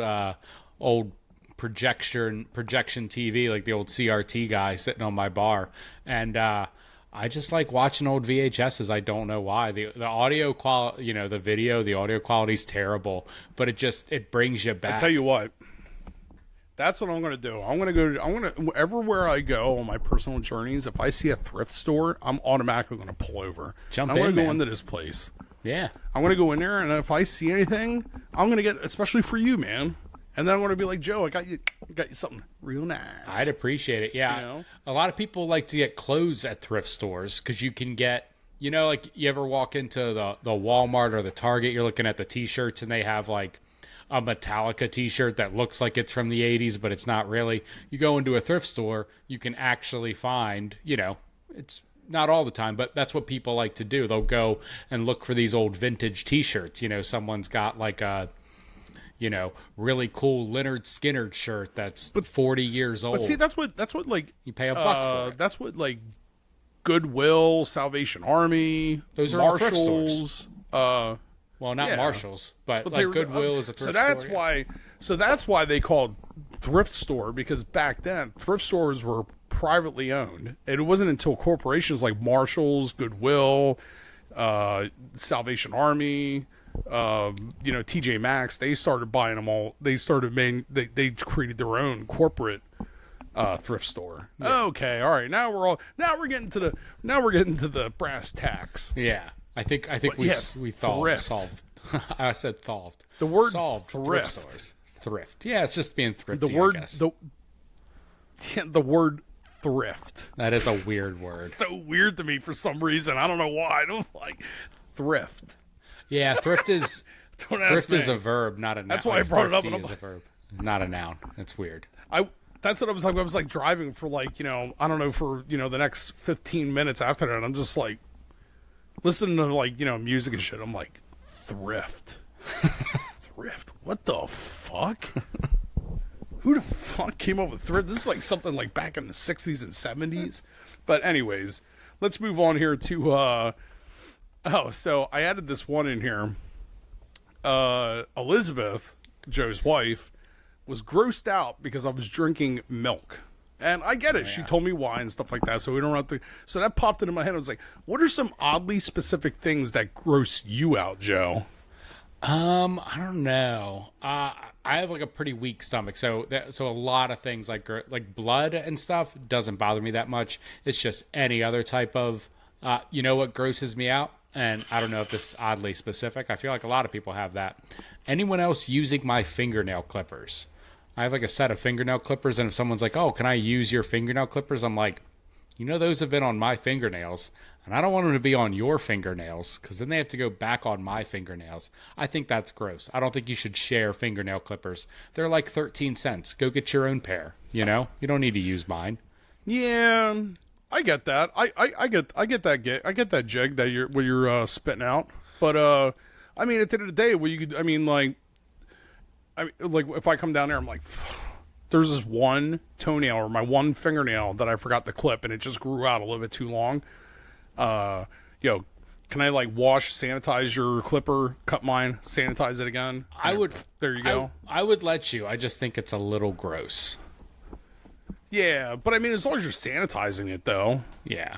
projection TV, like the old CRT guy sitting on my bar, and I just like watching old VHSs. I don't know why. The audio quality, you know, the audio quality's terrible, but it brings you back. I tell you what, that's what I'm going to do. I'm going to everywhere I go on my personal journeys, if I see a thrift store, I'm automatically going to pull over. I'm going to go into this place. Yeah. I'm going to go in there, and if I see anything, I'm going to get, especially for you, man. And then I'm going to be like, Joe, I got you something real nice. I'd appreciate it. Yeah. You know? A lot of people like to get clothes at thrift stores because you can get, you know, like you ever walk into the Walmart or the Target, you're looking at the T-shirts and they have like a Metallica T-shirt that looks like it's from the 80s, but it's not really. You go into a thrift store, you can actually find, you know, it's not all the time, but that's what people like to do. They'll go and look for these old vintage T-shirts. You know, someone's got like a, you know, really cool Leonard Skinner shirt that's 40 years old. But see, that's what like you pay $1 for it. That's what like Goodwill, Salvation Army, those are Marshalls. Well, not Marshalls, but like Goodwill is a thrift store. So that's why they called thrift store, because back then thrift stores were privately owned. It wasn't until corporations like Marshalls, Goodwill, Salvation Army, you know, TJ Maxx, they started buying them all. They created their own corporate thrift store. Yeah. Okay, all right. Now we're getting to the brass tacks. Yeah, I think we solved I said solved. The word solved. thrift. Stores. Thrift. Yeah, it's just being thrifty. The word I guess. the word thrift. That is a weird word. So weird to me for some reason. I don't know why. I don't like thrift. Yeah, thrift is Don't ask thrift me. is a verb, not a noun. That's why I brought it up. Thrifty is a verb, not a noun. It's weird. That's what I was like. I was like driving for like, I don't know, for, the next 15 minutes after that. And I'm just like listening to like, music and shit. I'm like, thrift. Thrift. What the fuck? Who the fuck came up with thrift? This is like something like back in the 60s and 70s. But anyways, let's move on here to, so I added this one in here. Elizabeth, Joe's wife, was grossed out because I was drinking milk. And I get it. Yeah. She told me why and stuff like that. So we don't have to. So that popped into my head. I was like, what are some oddly specific things that gross you out, Joe? I don't know. I have like a pretty weak stomach. So a lot of things like blood and stuff doesn't bother me that much. It's just any other type of, what grosses me out? And I don't know if this is oddly specific. I feel like a lot of people have that. Anyone else using my fingernail clippers? I have like a set of fingernail clippers, and if someone's like, oh, can I use your fingernail clippers? I'm like, those have been on my fingernails, and I don't want them to be on your fingernails, because then they have to go back on my fingernails. I think that's gross. I don't think you should share fingernail clippers. They're like 13 cents. Go get your own pair, You don't need to use mine. Yeah, I get that. I get that. I get that jig that you're spitting out. But I mean, at the end of the day, like if I come down there, I'm like, there's this one toenail or my one fingernail that I forgot to clip, and it just grew out a little bit too long. Can I like sanitize your clipper, cut mine, sanitize it again? I would. There you go. I would let you. I just think it's a little gross. Yeah, but I mean, as long as you're sanitizing it, though. Yeah.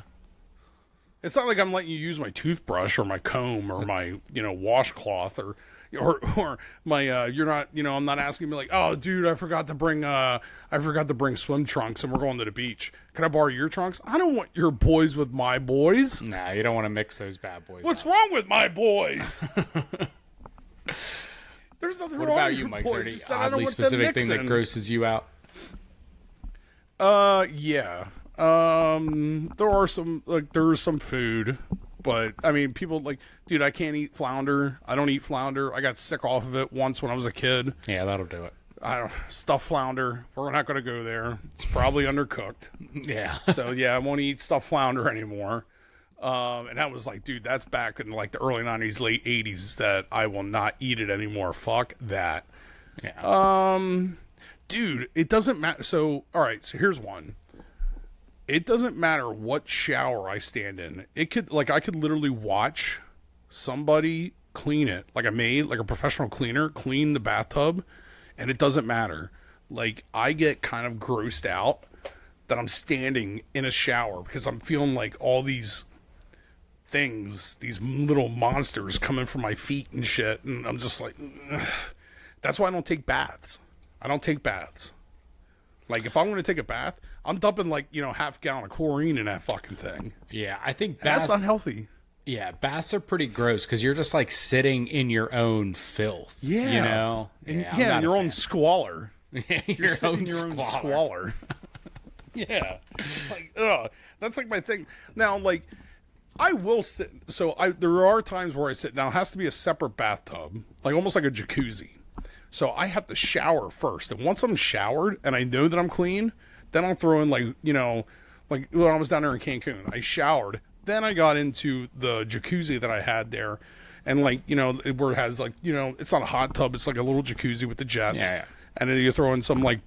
It's not like I'm letting you use my toothbrush or my comb or my, washcloth or my, you're not, I'm not asking you like, oh, dude, I forgot to bring swim trunks and we're going to the beach. Can I borrow your trunks? I don't want your boys with my boys. Nah, you don't want to mix those bad boys. What's wrong with my boys? There's nothing wrong with your boys. What about you, Mike? Is there any oddly specific thing that grosses you out? Yeah. There's some food, but I mean, people like, dude, I can't eat flounder. I don't eat flounder. I got sick off of it once when I was a kid. Yeah, that'll do it. Stuffed flounder. We're not going to go there. It's probably undercooked. Yeah. So yeah, I won't eat stuffed flounder anymore. And that was like, dude, that's back in like the early 90s, late 80s that I will not eat it anymore. Fuck that. Yeah. Dude, it doesn't matter. So, all right. So here's one. It doesn't matter what shower I stand in. I could literally watch somebody clean it, like a maid, like a professional cleaner, clean the bathtub, and it doesn't matter. Like, I get kind of grossed out that I'm standing in a shower because I'm feeling like all these things, these little monsters coming from my feet and shit, and I'm just like, ugh. That's why I don't take baths. I don't take baths. Like, if I'm going to take a bath, I'm dumping, like, half a gallon of chlorine in that fucking thing. Yeah, I think baths... That's unhealthy. Yeah, baths are pretty gross because you're just, like, sitting in your own filth. Yeah. And your own squalor. You're sitting in your own squalor. Yeah. Like, ugh. That's, like, my thing. Now, like, I will sit... So, there are times where I sit... Now, it has to be a separate bathtub. Like, almost like a jacuzzi. So I have to shower first. And once I'm showered and I know that I'm clean, then I'll throw in like when I was down there in Cancun, I showered. Then I got into the jacuzzi that I had there. And where it has it's not a hot tub. It's like a little jacuzzi with the jets. Yeah. And then you throw in some what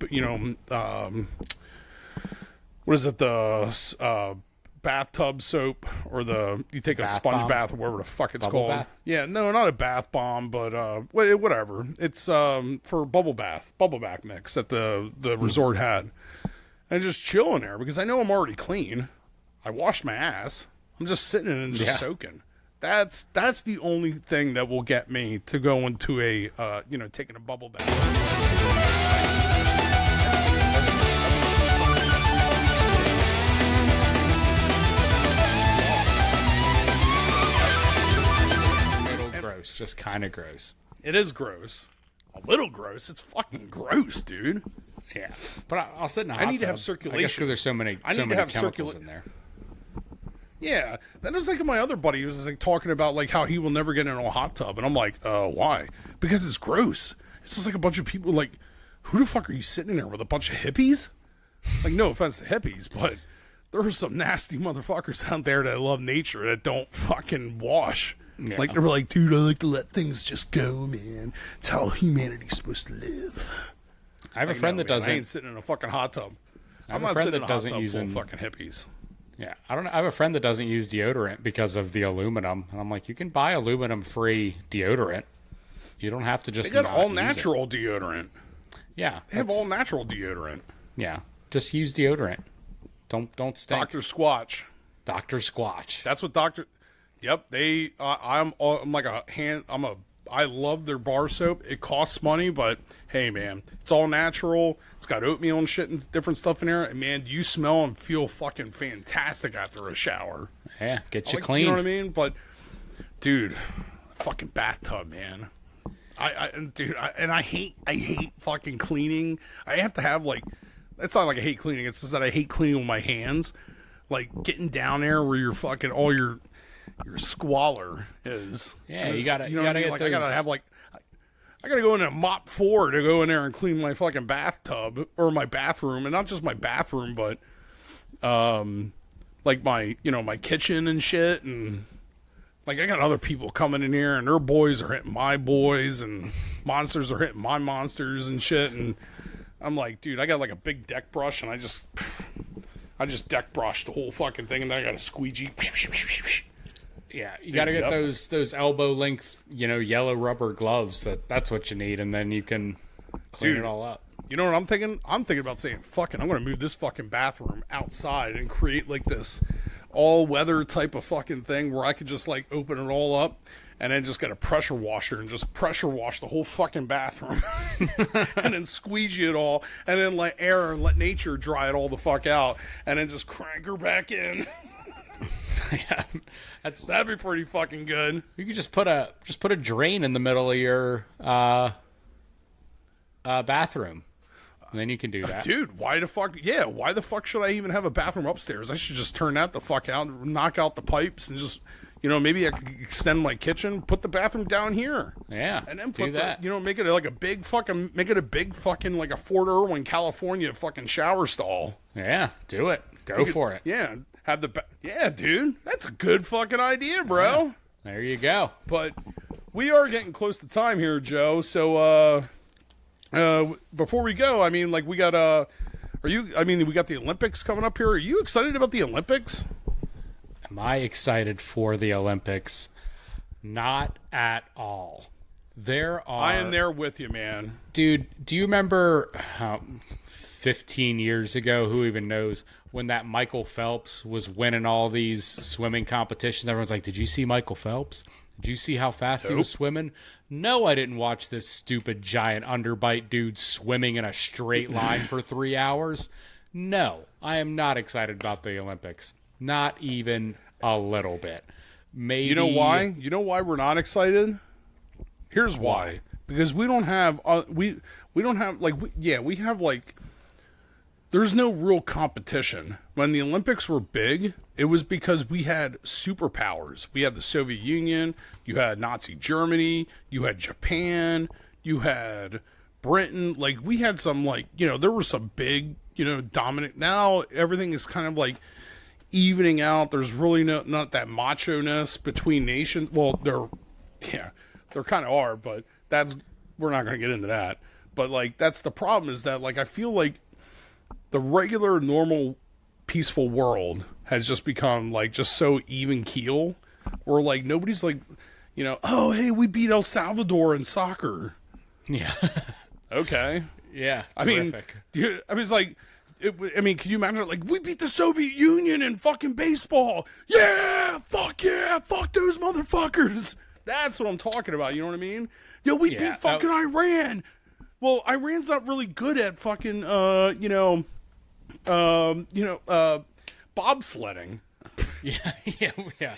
is it? The bathtub soap or you take a sponge bath or whatever the fuck it's called. Bath? Yeah, no, not a bath bomb, but whatever. It's for bubble bath mix that the resort had. And just chill in there because I know I'm already clean. I washed my ass. I'm just sitting in it and just soaking. That's the only thing that will get me to go into a taking a bubble bath. gross. Just kind of gross. It is gross. A little gross. It's fucking gross, dude. Yeah, but I'll sit in a hot tub. I need to have circulation. I guess because there's so many chemicals in there. Yeah, that was like my other buddy. He was like talking about like how he will never get in a hot tub, and I'm like, why? Because it's gross. It's just like a bunch of people. Like, who the fuck are you sitting there with? A bunch of hippies? Like, no offense to hippies, but there are some nasty motherfuckers out there that love nature that don't fucking wash. Yeah. Like, they're like, dude, I like to let things just go, man. It's how humanity's supposed to live. I have a friend that doesn't. I ain't sitting in a fucking hot tub. I'm not sitting in a hot tub full of fucking hippies. Yeah, I don't know. I have a friend that doesn't use deodorant because of the aluminum, and I'm like, you can buy aluminum-free deodorant. You don't have to just. They got all natural deodorant. Yeah, they have all natural deodorant. Yeah, just use deodorant. Don't stink. Dr. Squatch. Dr. Squatch. That's what Dr. Yep, they. I'm like a hand. I love their bar soap. It costs money, but hey, man, it's all natural. It's got oatmeal and shit and different stuff in there. And man, you smell and feel fucking fantastic after a shower. Yeah, get you clean. You know what I mean? But dude, fucking bathtub, man. I hate fucking cleaning. I have to have like. It's not like I hate cleaning. It's just that I hate cleaning with my hands. Like getting down there where you're fucking all your squalor is. Yeah, you gotta get like, those... I gotta have like, I gotta go in a mop 4 to go in there and clean my fucking bathtub or my bathroom, and not just my bathroom, but like my my kitchen and shit, and like I got other people coming in here and their boys are hitting my boys and monsters are hitting my monsters and shit, and I'm like, dude, I got like a big deck brush and I just deck brush the whole fucking thing, and then I got a squeegee. Yeah, you got to get those elbow length, yellow rubber gloves. That's what you need, and then you can clean it all up. You know what I'm thinking? I'm thinking about saying, fuck it, I'm going to move this fucking bathroom outside and create like this all-weather type of fucking thing where I could just like open it all up and then just get a pressure washer and just pressure wash the whole fucking bathroom and then squeegee it all and then let air and let nature dry it all the fuck out and then just crank her back in. Yeah, that'd be pretty fucking good. You could just put a drain in the middle of your bathroom, and then you can do that. Dude, why the fuck should I even have a bathroom upstairs? I should just turn that the fuck out, knock out the pipes, and just maybe I could extend my kitchen, put the bathroom down here. Yeah, and then put that. Make it like a big fucking like a Fort Irwin, California fucking shower stall. Yeah, do it. Go for it. Yeah. Yeah, dude, that's a good fucking idea, bro. Yeah, there you go. But we are getting close to time here, Joe. So before we go, I mean, like we got we got the Olympics coming up here. Are you excited about the Olympics? Am I excited for the Olympics? Not at all. I am there with you, man. Dude, do you remember 15 years ago, who even knows, when that Michael Phelps was winning all these swimming competitions? Everyone's like, did you see Michael Phelps? Did you see how fast he was swimming? No, I didn't watch this stupid giant underbite dude swimming in a straight line for 3 hours. No, I am not excited about the Olympics. Not even a little bit. Maybe. You know why? You know why we're not excited? Here's why. Because we don't have we have like there's no real competition. When the Olympics were big, it was because we had superpowers. We had the Soviet Union, you had Nazi Germany, you had Japan, you had Britain. Like we had some there were some big, dominant. Now everything is kind of like evening out. There's really not that macho-ness between nations. Well, there kind of are, but we're not going to get into that. But like that's the problem, is that like I feel like the regular, normal, peaceful world has just become like just so even keel, or like nobody's like, oh hey, we beat El Salvador in soccer. Yeah. Okay. Yeah. Terrific. It's like. can you imagine, like, we beat the Soviet Union in fucking baseball? Yeah, fuck those motherfuckers. That's what I'm talking about, you know what I mean? Yo, we beat fucking Iran. Well, Iran's not really good at fucking, bobsledding. Yeah.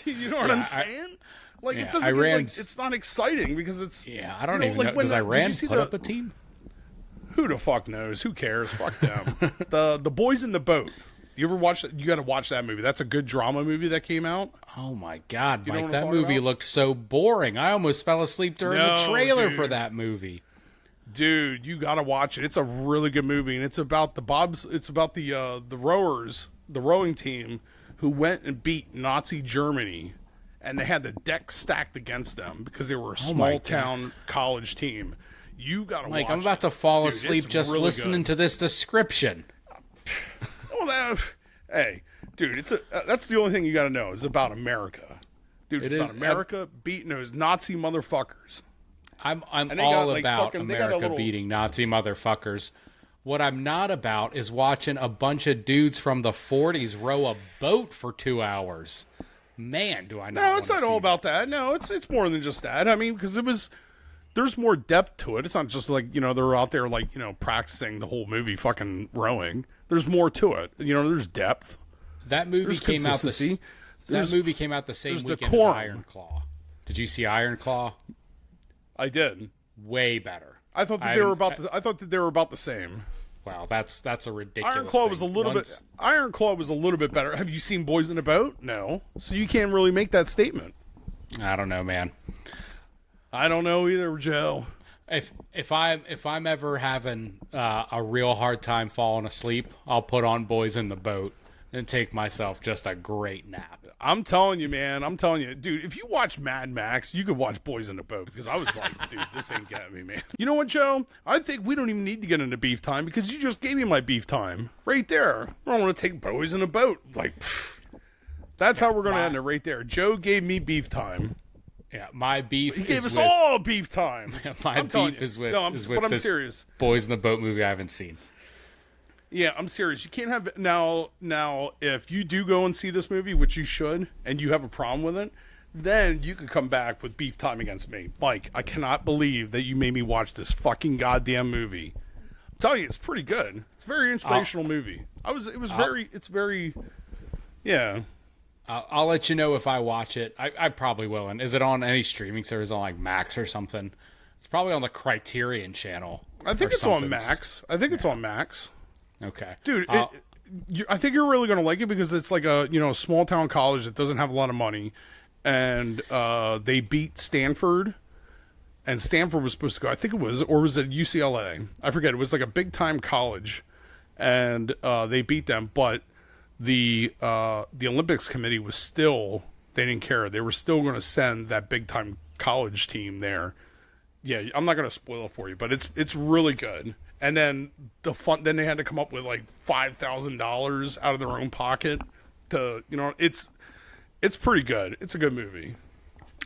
You know what I'm saying? Like Yeah, it doesn't Iran's... it's not exciting because it's I don't even know. When, Does Iran did you put up a team? Who the fuck knows? Who cares? Fuck them. The Boys in the Boat. You ever watch that? You got to watch that movie. That's a good drama movie that came out. Oh my God, Mike, that movie movie looked so boring. I almost fell asleep during the trailer for that movie. Dude, you got to watch it. It's a really good movie, and it's about the rowers, the rowing team who went and beat Nazi Germany, and they had the deck stacked against them because they were a small town college team. You got to watch it. I'm about to fall asleep just really listening to this description. Well, hey, dude, that's the only thing you got to know. It's about America. Dude, it's about America beating those Nazi motherfuckers. I'm all about America beating Nazi motherfuckers. What I'm not about is watching a bunch of dudes from the 40s row a boat for 2 hours. Man, do I not. No, it's not all about that. No, it's more than just that. I mean, because there's more depth to it. It's not just like, they're out there like, practicing the whole movie fucking rowing. There's more to it. There's depth. That movie came out the same weekend as Iron Claw. Did you see Iron Claw? I did. Way better. I thought that they were about the same. Wow, that's a ridiculous Iron Claw thing. was a little bit better. Have you seen Boys in a Boat? No. So you can't really make that statement. I don't know, man. I don't know either, Joe. If I'm ever having a real hard time falling asleep, I'll put on Boys in the Boat and take myself just a great nap. I'm telling you, man. I'm telling you, dude. If you watch Mad Max, you could watch Boys in the Boat because I was like, dude, this ain't getting me, man. You know what, Joe? I think we don't even need to get into beef time because you just gave me my beef time right there. I don't want to take Boys in a Boat. Like, that's how we're going to end it right there. Joe gave me beef time. Yeah, my beef. He gave us all beef time. My beef is with. No, but I'm serious. Boys in the Boat movie I haven't seen. Yeah, I'm serious. You can't have now. If you do go and see this movie, which you should, and you have a problem with it, then you could come back with beef time against me, Mike. I cannot believe that you made me watch this fucking goddamn movie. I'm telling you, it's pretty good. It's a very inspirational movie. It's very. Yeah. I'll let you know if I watch it. I probably will. And is it on any streaming service on like Max or something? It's probably on the Criterion channel. I think it's on Max. It's on Max. Okay, dude. I think you're really gonna like it because it's like a small town college that doesn't have a lot of money, and they beat Stanford, and Stanford was supposed to go. I think it was, or was it UCLA? I forget. It was like a big time college, and they beat them, but the Olympics committee was still, they didn't care. They were still going to send that big time college team there. Yeah, I'm not going to spoil it for you, but it's really good. And then then they had to come up with like $5,000 out of their own pocket to, it's pretty good. It's a good movie.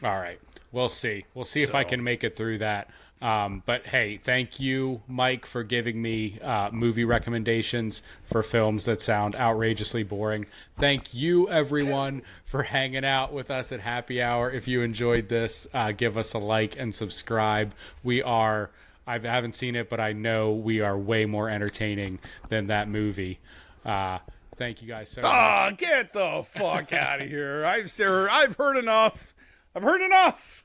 All right. We'll see. We'll see if I can make it through that. But hey, thank you, Mike, for giving me movie recommendations for films that sound outrageously boring. Thank you, everyone, for hanging out with us at Happy Hour. If you enjoyed this, give us a like and subscribe. I haven't seen it, but I know we are way more entertaining than that movie. Thank you guys so much. Get the fuck out of here. I've heard enough. I've heard enough.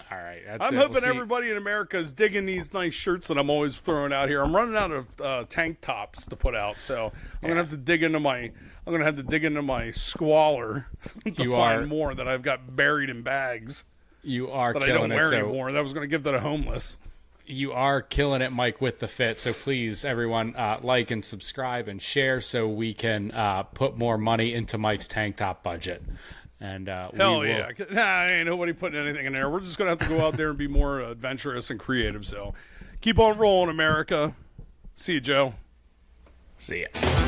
All right. I'm hoping everybody in America is digging these nice shirts that I'm always throwing out here. I'm running out of tank tops to put out, so I'm gonna have to dig into my squalor to find more that I've got buried in bags. You are that I don't wear anymore. That I was gonna give to the homeless. You are killing it, Mike, with the fit. So please, everyone, like and subscribe and share so we can put more money into Mike's tank top budget. And hell yeah. Ain't nobody putting anything in there. We're just going to have to go out there and be more adventurous and creative. So keep on rolling, America. See you, Joe. See ya.